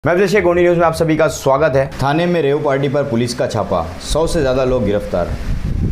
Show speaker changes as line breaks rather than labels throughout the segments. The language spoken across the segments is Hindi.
मैं विजय गोनी न्यूज़ में आप सभी का स्वागत है। थाने में रेव पार्टी पर पुलिस का छापा, 100 से ज़्यादा लोग गिरफ्तार।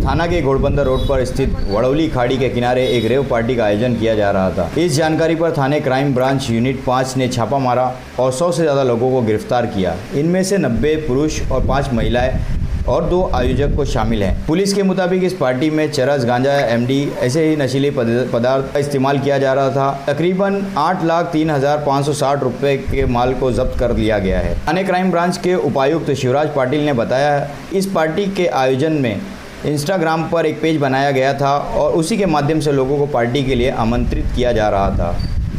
थाना के घोड़बंदर रोड पर स्थित वड़ौली खाड़ी के किनारे एक रेव पार्टी का आयोजन किया जा रहा था। इस जानकारी पर थाने क्राइम ब्रांच यूनिट 5 ने छापा मारा और 100 से ज़्यादा लोगों को गिरफ्तार किया। इनमें से 90 पुरुष और 5 महिलाएं और 2 आयोजक को शामिल हैं। पुलिस के मुताबिक इस पार्टी में चरस, गांजा, एमडी ऐसे ही नशीले पदार्थ का इस्तेमाल किया जा रहा था। तकरीबन 8,03,560 रुपये के माल को जब्त कर लिया गया है। थाने क्राइम ब्रांच के उपायुक्त शिवराज पाटिल ने बताया, इस पार्टी के आयोजन में इंस्टाग्राम पर एक पेज बनाया गया था और उसी के माध्यम से लोगों को पार्टी के लिए आमंत्रित किया जा रहा था।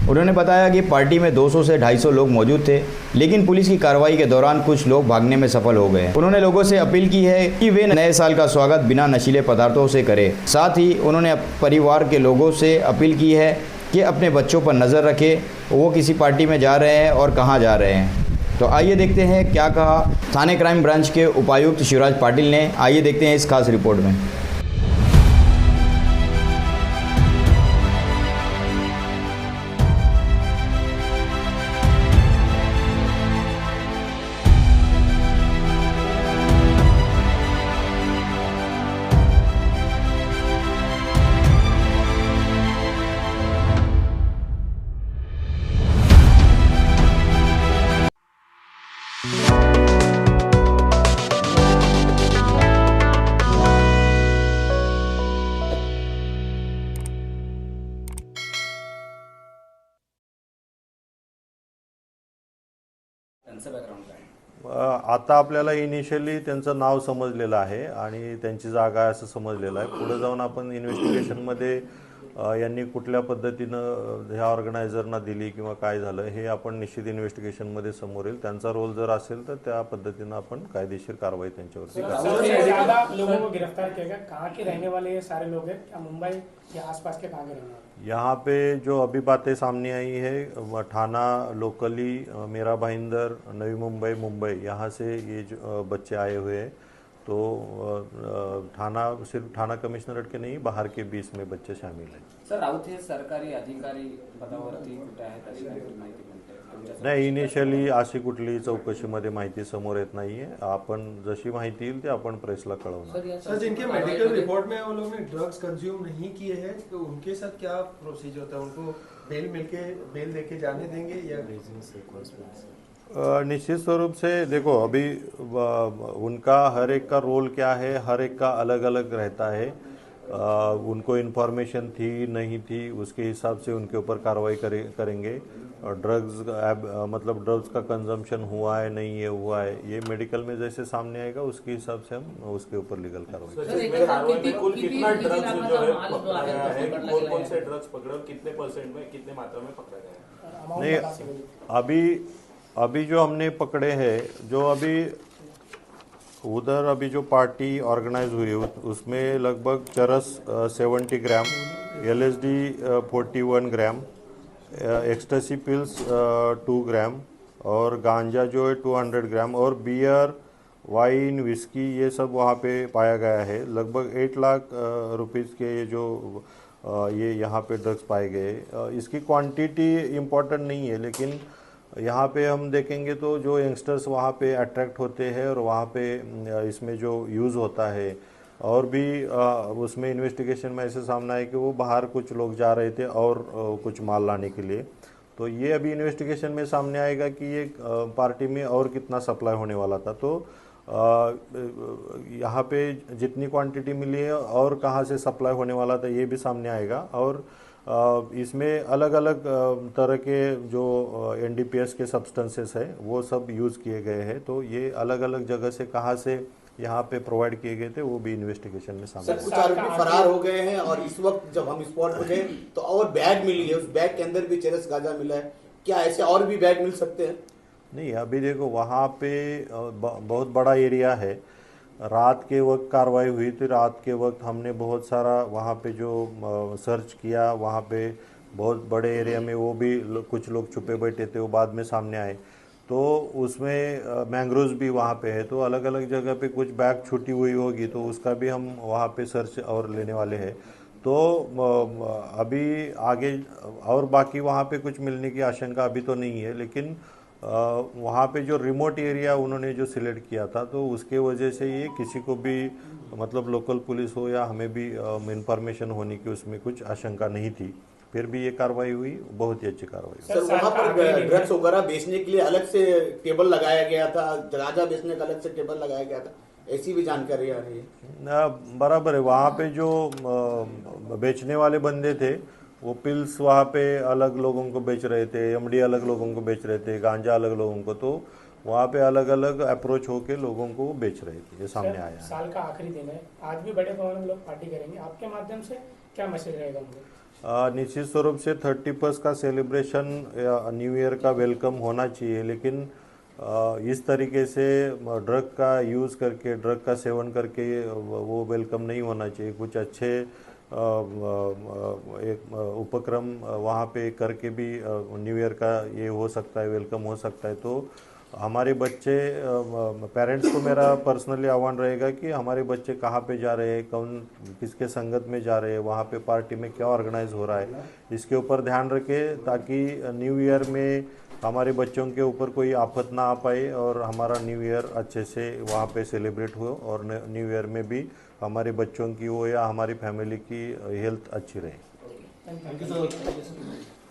उन्होंने बताया कि पार्टी में 200 से 250 लोग मौजूद थे, लेकिन पुलिस की कार्रवाई के दौरान कुछ लोग भागने में सफल हो गए। उन्होंने लोगों से अपील की है कि वे नए साल का स्वागत बिना नशीले पदार्थों से करें। साथ ही उन्होंने परिवार के लोगों से अपील की है कि अपने बच्चों पर नज़र रखें, वो किसी पार्टी में जा रहे हैं और कहाँ जा रहे हैं। तो आइए देखते हैं क्या कहा थाने क्राइम ब्रांच के उपायुक्त शिवराज पाटिल ने। आइए देखते हैं इस खास रिपोर्ट में।
त्यांचं बॅकग्राऊंड काय आहे?
आता आपल्याला इनिशियली त्यांचं नाव समजलेलं आहे आणि त्यांची जागा आहे असं समजलेलं आहे. पुढे जाऊन आपण इन्व्हेस्टिगेशनमध्ये यांनी कुठल्या पद्धतीनं ह्या ऑर्गनायझरना दिली किंवा काय झालं हे आपण निश्चित इन्व्हेस्टिगेशनमध्ये समोर येईल. त्यांचा रोल जर असेल तर त्या पद्धतीनं आपण कायदेशीर कारवाई त्यांच्यावरती
सबसे ज्यादा लोगों को गिरफ्तार किया गया, कहाँ के रहने वाले ये सारे लोग हैं? क्या मुंबई के आसपास के कहाँ के रहने वाले?
यहाँ पे जो अभी बातें सामने आई है, थाना लोकली मेरा भाईंदर, नवी मुंबई, मुंबई यहाँ से ये जो बच्चे आए हुए हैं, तो थाना सिर्फ थाना कमिश्नरेट के नहीं बाहर के 20 में बच्चे शामिल हैं.
सर, राऊत हे सरकारी अधिकारी पदावरती कुठे आहेत अशी माहिती मिळते?
नाही, इनिशियली अशी कुठली चौकशीमध्ये माहिती समोर येत नाहीये. आपण जशी माहिती येईल ती आपण प्रेसला कळवणार.
सर, जिनके मेडिकल रिपोर्ट में वो लोग ने ड्रग्स कंज्यूम नहीं किए हैं, तो उनके साथ क्या प्रोसीजर होता है? उनको बेल देके जाने देंगे या
निश्चित स्वरूप से देखो, अभी उनका हर एक का रोल क्या है, हर एक का अलग अलग रहता है. उनको इन्फॉर्मेशन थी नहीं थी उसके हिसाब से उनके ऊपर कार्रवाई करेंगे. ड्रग्स मतलब ड्रग्स का कंजम्पशन हुआ है नहीं हुआ है, ये मेडिकल में जैसे सामने आएगा उसके हिसाब से हम उसके ऊपर लीगल कार्रवाई करेंगे.
कुल कितना ड्रग्स जो है पकड़ा गया है, कौन से ड्रग्स पकड़े और कितने परसेंट में, कितने मात्रा में पकड़ा गया है?
नहीं, अभी जो हमने पकड़े हैं, जो अभी उधर अभी जो पार्टी ऑर्गेनाइज हुई उसमें लगभग चरस 70 ग्राम, LSD 41 ग्राम, एक्सटेसी पिल्स 2 ग्राम और गांजा जो है 200 ग्राम और बियर, वाइन, विस्की ये सब वहाँ पे पाया गया है. लगभग 8 लाख रुपीज़ के ये जो ये यहाँ पे ड्रग्स पाए गए. इसकी क्वांटिटी इम्पोर्टेंट नहीं है, लेकिन यहाँ पे हम देखेंगे तो जो यंगस्टर्स वहाँ पे अट्रैक्ट होते हैं और वहाँ पे इसमें जो यूज़ होता है, और भी उसमें इन्वेस्टिगेशन में ऐसे सामने आए कि वो बाहर कुछ लोग जा रहे थे और कुछ माल लाने के लिए. तो ये अभी इन्वेस्टिगेशन में सामने आएगा कि ये पार्टी में और कितना सप्लाई होने वाला था. तो यहाँ पे जितनी क्वांटिटी मिली है और कहाँ से सप्लाई होने वाला था ये भी सामने आएगा. और इसमें अलग अलग तरह के जो NDPS के सब्सटेंसेस है वो सब यूज़ किए गए हैं. तो ये अलग अलग जगह से कहाँ से यहाँ पे प्रोवाइड किए गए थे वो भी इन्वेस्टिगेशन में सामने.
सर, कुछ आरोपी फरार हो गए हैं और इस वक्त जब हम स्पॉट पे गए तो और बैग मिली है, उस बैग के अंदर भी चरस गांजा मिला है. क्या ऐसे और भी बैग मिल सकते हैं?
नहीं, अभी देखो वहाँ पे बहुत बड़ा एरिया है. रात के वक्त कार्रवाई हुई थी. रात के वक्त हमने बहुत सारा वहाँ पे जो सर्च किया, वहाँ पे बहुत बड़े एरिया में वो भी कुछ लोग छुपे बैठे थे, वो बाद में सामने आए. तो उसमें मैंग्रोव्स भी वहाँ पे है. तो अलग अलग जगह पे कुछ बैग छूटी हुई होगी तो उसका भी हम वहाँ पे सर्च और लेने वाले हैं. तो अभी आगे और बाकी वहाँ पे कुछ मिलने की आशंका अभी तो नहीं है, लेकिन वहाँ पे जो रिमोट एरिया उन्होंने जो सिलेक्ट किया था, तो उसके वजह से ये किसी को भी मतलब लोकल पुलिस हो या हमें भी इंफॉर्मेशन होने की उसमें कुछ आशंका नहीं थी। फिर भी ये कार्रवाई हुई, बहुत ही अच्छी कार्रवाई हुई।
सर वहाँ पर ड्रग्स वगैरह बेचने के लिए अलग से टेबल लगाया गया था, गांजा बेचने का अलग से टेबल लगाया गया था, ऐसी भी जानकारी आ रही है।
बराबर है, वहाँ पे जो बेचने वाले बंदे थे वो पिल्स वहाँ पे अलग लोगों को बेच रहे थे, एमडी अलग लोगों को बेच रहे थे, गांजा अलग लोगों को, तो वहाँ पे अलग अलग अप्रोच होके लोगों को वो बेच रहे थे। ये सामने आया है।
साल का आखिरी दिन है, आज भी बड़े पैमाने में लोग पार्टी करेंगे, आपके माध्यम से क्या मैसेज रहेगा उनको?
निश्चित स्वरूप से 31 का सेलिब्रेशन न्यू ईयर का वेलकम होना चाहिए, लेकिन इस तरीके से ड्रग का यूज़ करके, ड्रग का सेवन करके वो वेलकम नहीं होना चाहिए। कुछ अच्छे एक उपक्रम वहाँ पे करके भी न्यू ईयर का ये हो सकता है, वेलकम हो सकता है। तो हमारे बच्चे, पेरेंट्स को मेरा पर्सनली आह्वान रहेगा कि हमारे बच्चे कहाँ पे जा रहे हैं, कौन किसके संगत में जा रहे हैं, वहाँ पे पार्टी में क्या ऑर्गेनाइज हो रहा है, इसके ऊपर ध्यान रखें, ताकि न्यू ईयर में हमारे बच्चों के ऊपर कोई आफत ना आ पाए और हमारा न्यू ईयर अच्छे से वहाँ पे सेलिब्रेट हो, और न्यू ईयर में भी हमारे बच्चों की हो या हमारी फैमिली की हेल्थ अच्छी रहे।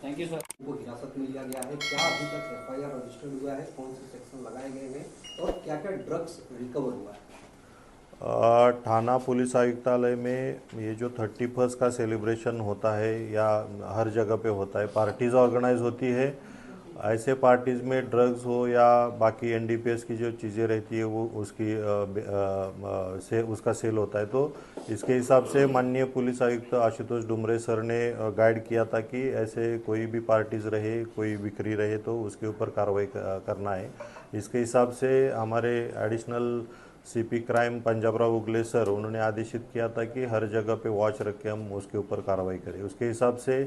Thank you sir.
को हिरासत में लिया गया है, क्या अभी तक एफआईआर रजिस्टर्ड हुआ है, कौन से सेक्शन लगाए गए हैं और क्या क्या ड्रग्स रिकवर हुआ है?
थाना पुलिस आयुक्तालय में ये जो 31 का सेलिब्रेशन होता है या हर जगह पे होता है, पार्टीज़ ऑर्गेनाइज होती है, ऐसे पार्टीज़ में ड्रग्स हो या बाकी एनडीपीएस की जो चीज़ें रहती है वो उसका सेल होता है। तो इसके हिसाब से माननीय पुलिस आयुक्त आशुतोष डुमरे सर ने गाइड किया था कि ऐसे कोई भी पार्टीज़ रहे, कोई बिक्री रहे तो उसके ऊपर कार्रवाई करना है। इसके हिसाब से हमारे additional CP crime Punjab Rao उगले सर, उन्होंने आदेशित किया था कि हर जगह पे वॉच रख के हम उसके ऊपर कार्रवाई करें। उसके हिसाब से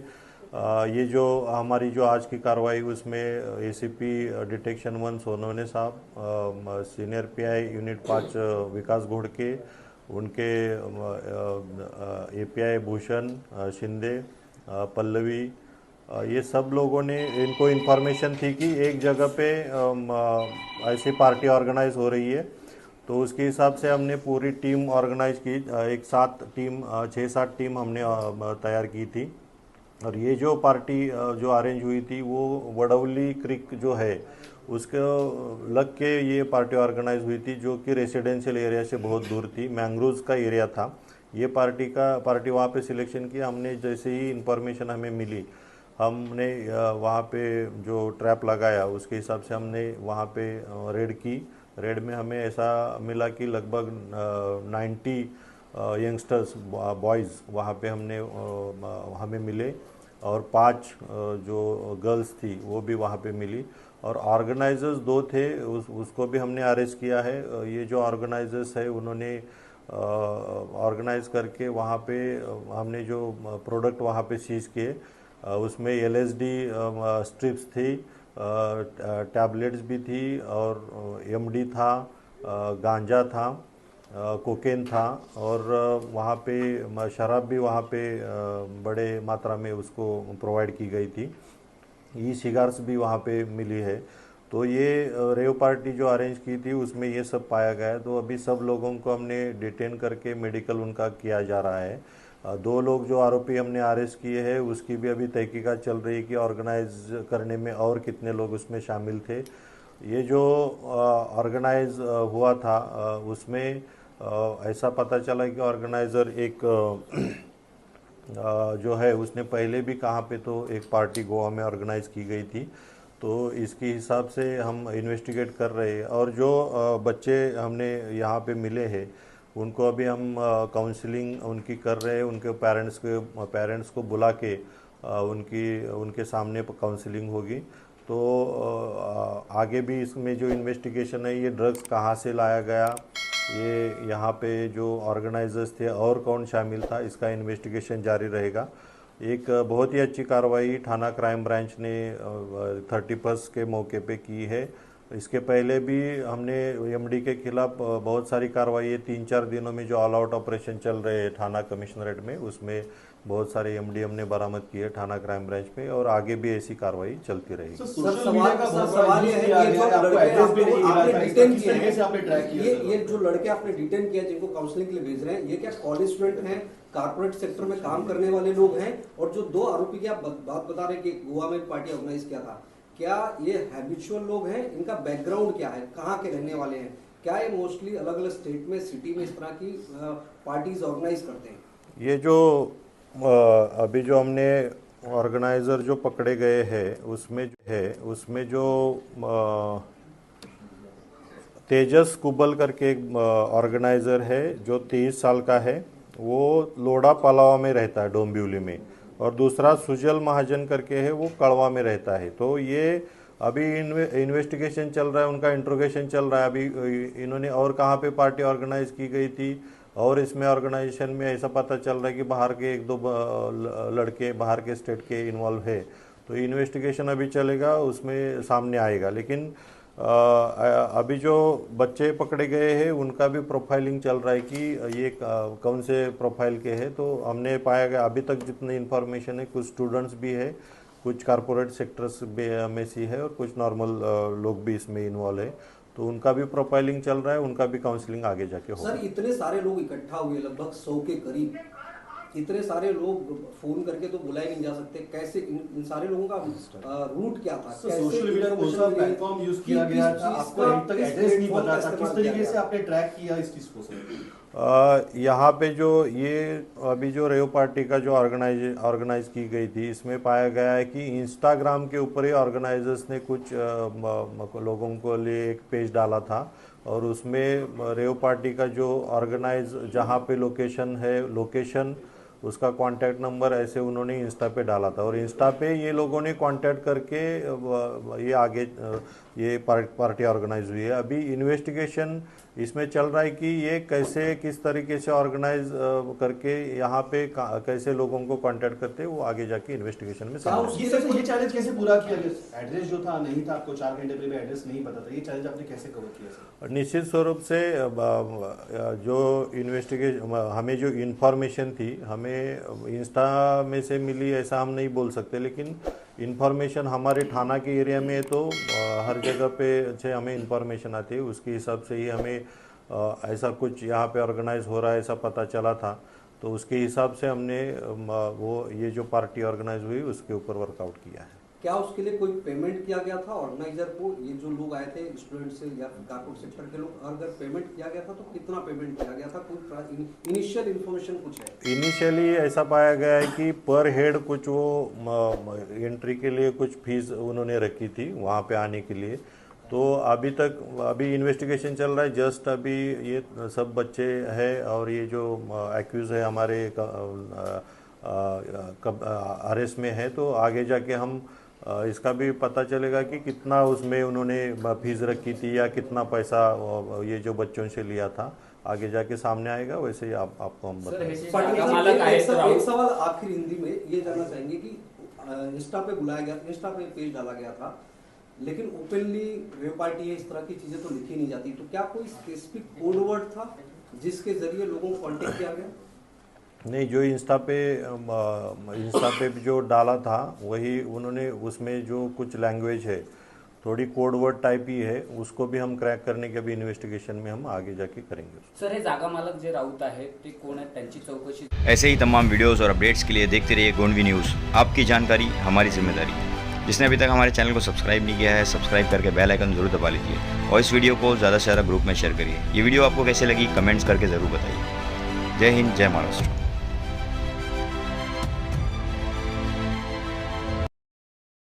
ये जो हमारी जो आज की कार्रवाई, उसमें एसीपी डिटेक्शन 1 सोनवने साहब, सीनियर पीआई यूनिट 5 विकास घोड़के, उनके एपीआई भूषण शिंदे, पल्लवी, ये सब लोगों ने, इनको इन्फॉर्मेशन थी कि एक जगह पे ऐसी पार्टी ऑर्गेनाइज हो रही है, तो उसके हिसाब से हमने पूरी टीम ऑर्गेनाइज की। एक 6-7 टीम हमने तैयार की थी, और ये जो पार्टी जो अरेंज हुई थी वो वडौली क्रिक जो है उसको लग के ये पार्टी ऑर्गेनाइज हुई थी, जो कि रेसिडेंशियल एरिया से बहुत दूर थी, मैंग्रोव्स का एरिया था। ये पार्टी वहाँ पे सिलेक्शन किया हमने। जैसे ही इंफॉर्मेशन हमें मिली, हमने वहाँ पे जो ट्रैप लगाया, उसके हिसाब से हमने वहाँ पे रेड की। रेड में हमें ऐसा मिला कि लगभग 90 यंगस्टर्स, बॉयज़ वहाँ पे हमें मिले, और 5 जो गर्ल्स थी वो भी वहाँ पे मिली, और ऑर्गेनाइजर्स 2 थे, उसको भी हमने अरेस्ट किया है। ये जो ऑर्गेनाइजर्स है उन्होंने ऑर्गेनाइज करके वहाँ पे हमने जो प्रोडक्ट वहाँ पे सीज किए, उसमें एलएसडी स्ट्रिप्स थी, टैबलेट्स भी थी, और एमडी था, गांजा था, कोकेन था, और वहाँ पे शराब भी वहाँ पे बड़े मात्रा में उसको प्रोवाइड की गई थी। ई सिगार्स भी वहाँ पे मिली है। तो ये रेव पार्टी जो अरेंज की थी उसमें ये सब पाया गया है। तो अभी सब लोगों को हमने डिटेन करके मेडिकल उनका किया जा रहा है। 2 लोग जो आरोपी हमने अरेस्ट किए हैं उसकी भी अभी तहकीकात चल रही है कि ऑर्गेनाइज करने में और कितने लोग उसमें शामिल थे। ये जो ऑर्गेनाइज हुआ था उसमें ऐसा पता चला कि ऑर्गेनाइज़र एक जो है उसने पहले भी कहाँ पे तो एक पार्टी गोवा में ऑर्गेनाइज की गई थी। तो इसके हिसाब से हम इन्वेस्टिगेट कर रहे हैं, और जो बच्चे हमने यहाँ पे मिले हैं उनको अभी हम काउंसलिंग उनकी कर रहे हैं। उनके पेरेंट्स को बुला के उनके सामने काउंसलिंग होगी। तो आगे भी इसमें जो इन्वेस्टिगेशन है, ये ड्रग्स कहाँ से लाया गया, ये यहाँ पे जो ऑर्गेनाइजर्स थे और कौन शामिल था, इसका इन्वेस्टिगेशन जारी रहेगा। एक बहुत ही अच्छी कार्रवाई थाना क्राइम ब्रांच ने 31 के मौके पे की है। इसके पहले भी हमने एमडी के खिलाफ बहुत सारी कार्रवाई 3-4 दिनों में जो ऑल आउट ऑपरेशन चल रहे हैं थाना कमिश्नरेट में, उसमें बहुत सारे एमडी हमने बरामद किए थाना क्राइम ब्रांच में, और आगे भी ऐसी कार्रवाई चलती रहेगी।
सवाल ये है कि जो लड़के आपने डिटेन किए हैं, ये जो लड़के आपने डिटेन किया जिनको काउंसलिंग के लिए भेज रहे हैं, ये क्या कॉलेज स्टूडेंट हैं, कारपोरेट सेक्टर में काम करने वाले लोग हैं? और जो 2 आरोपी की आप बात बता रहे हैं कि गोवा में पार्टी ऑर्गेनाइज किया था, क्या ये हैबिचुअल लोग हैं? इनका बैकग्राउंड क्या है, कहाँ के रहने वाले हैं? क्या ये मोस्टली अलग अलग स्टेट में, सिटी में इस तरह की पार्टीज ऑर्गेनाइज करते हैं?
ये जो अभी जो हमने ऑर्गेनाइज़र जो पकड़े गए हैं उसमें जो तेजस कुबल करके एक ऑर्गेनाइज़र है जो 23 साल का है, वो लोड़ा पालावा में रहता है, डोंबिवली में, और दूसरा सुजल महाजन करके है, वो कड़वा में रहता है। तो ये अभी इन्वेस्टिगेशन चल रहा है, उनका इंट्रोगेशन चल रहा है। अभी इन्होंने और कहाँ पे पार्टी ऑर्गेनाइज की गई थी, और इसमें ऑर्गेनाइजेशन में ऐसा पता चल रहा है कि बाहर के 1-2 लड़के बाहर के स्टेट के इन्वॉल्व है। तो इन्वेस्टिगेशन अभी चलेगा, उसमें सामने आएगा। लेकिन अभी जो बच्चे पकड़े गए हैं उनका भी प्रोफाइलिंग चल रहा है कि ये कौन से प्रोफाइल के हैं। तो हमने पाया गया अभी तक जितनी इन्फॉर्मेशन है, कुछ स्टूडेंट्स भी है, कुछ कारपोरेट सेक्टर्स में से है, और कुछ नॉर्मल लोग भी इसमें इन्वॉल्व है। तो उनका भी प्रोफाइलिंग चल रहा है, उनका भी काउंसलिंग आगे जाके होगा।
सर, इतने सारे लोग इकट्ठा हुए, लगभग 100 के करीब, इतने सारे लोग फोन करके तो बुलाए नहीं जा सकते, कैसे इन सारे लोगों का रूट क्या था?
सोशल मीडिया कौन सा प्लेटफॉर्म यूज किया गया था, आपको अभी तक एड्रेस नहीं पता था, किस तरीके से आपने ट्रैक किया इस चीज को सर?
यहाँ पे जो ये अभी जो रेव पार्टी का जो ऑर्गेनाइज की गई थी, इसमें पाया गया है कि इंस्टाग्राम के ऊपर ही ऑर्गेनाइजर्स ने कुछ लोगों को लिए एक पेज डाला था, और उसमें रेव पार्टी का जो ऑर्गेनाइज जहाँ पे लोकेशन उसका कांटेक्ट नंबर ऐसे उन्होंने इंस्टा पे डाला था, और इंस्टा पे ये लोगों ने कांटेक्ट करके ये आगे ये पार्टी ऑर्गेनाइज हुई है। अभी इन्वेस्टिगेशन इसमें चल रहा है कि ये कैसे किस तरीके से ऑर्गेनाइज करके यहाँ पे कैसे लोगों को कांटेक्ट करते हैं, वो आगे जाके इन्वेस्टिगेशन में
ये चैलेंज कैसे पूरा किया गया? एड्रेस जो था नहीं था, आपको 4 घंटे पहले एड्रेस नहीं पता था, ये चैलेंज आपने कैसे कवर किया सर?
निश्चित स्वरूप से जो इन्वेस्टिगेशन हमें जो इन्फॉर्मेशन थी, हमें इंस्टा में से मिली ऐसा हम नहीं बोल सकते, लेकिन इन्फॉर्मेशन हमारे थाना के एरिया में है, तो हर जगह पे से हमें इन्फॉर्मेशन आती है, उसके हिसाब से ही हमें ऐसा कुछ यहाँ पे ऑर्गेनाइज हो रहा है ऐसा पता चला था। तो उसके हिसाब से हमने वो ये जो पार्टी ऑर्गेनाइज हुई उसके ऊपर वर्कआउट किया है।
क्या उसके लिए कोई पेमेंट किया गया था ऑर्गेनाइजर को? ये जो लोग आए थे स्टूडेंट से या कारपोरेट सेक्टर के लोग, अगर पेमेंट किया गया था तो कितना पेमेंट किया गया था? कोई इनिशियल इन्फॉर्मेशन कुछ है?
इनिशियली ऐसा पाया गया है कि पर हेड कुछ वो एंट्री के लिए कुछ फीस उन्होंने रखी थी वहाँ पे आने के लिए। तो अभी इन्वेस्टिगेशन चल रहा है, जस्ट अभी ये सब बच्चे हैं और ये जो एक्यूज़ है हमारे अरेस्ट में है, तो आगे जाके हम इसका भी पता चलेगा कि कितना उसमें उन्होंने फीस रखी थी या कितना पैसा ये जो बच्चों से लिया था। आगे जाके सामने आएगा, वैसे ही आपको हम बताएंगे।
एक सवाल आखिर हिंदी में ये जानना चाहेंगे कि इंस्टा पे बुलाया गया, इंस्टा पे पेज डाला गया था, लेकिन ओपनली रेव पार्टी है इस तरह की चीजें तो लिखी नहीं जाती, तो क्या कोई स्पेसिफिक कोड वर्ड था जिसके जरिए लोगों को कांटेक्ट किया गया?
नहीं, जो इंस्टा पे जो डाला था वही उन्होंने, उसमें जो कुछ लैंग्वेज है थोड़ी कोड वर्ड टाइप ही है, उसको भी हम क्रैक करने के अभी इन्वेस्टिगेशन में हम आगे जाके करेंगे।
सर, हे जागा मालक जे राऊत आहे ते कोण आहेत, त्यांची चौकशी।
ऐसे ही तमाम वीडियोस और अपडेट्स के लिए देखते रहिए गोंडवी न्यूज़। आपकी जानकारी हमारी जिम्मेदारी। जिसने अभी तक हमारे चैनल को सब्सक्राइब नहीं किया है, सब्सक्राइब करके बेल आइकन जरूर दबा लीजिए और इस वीडियो को ज़्यादा से ज़्यादा ग्रुप में शेयर करिए। ये वीडियो आपको कैसे लगी कमेंट्स करके ज़रूर बताइए। जय हिंद, जय महाराष्ट्र।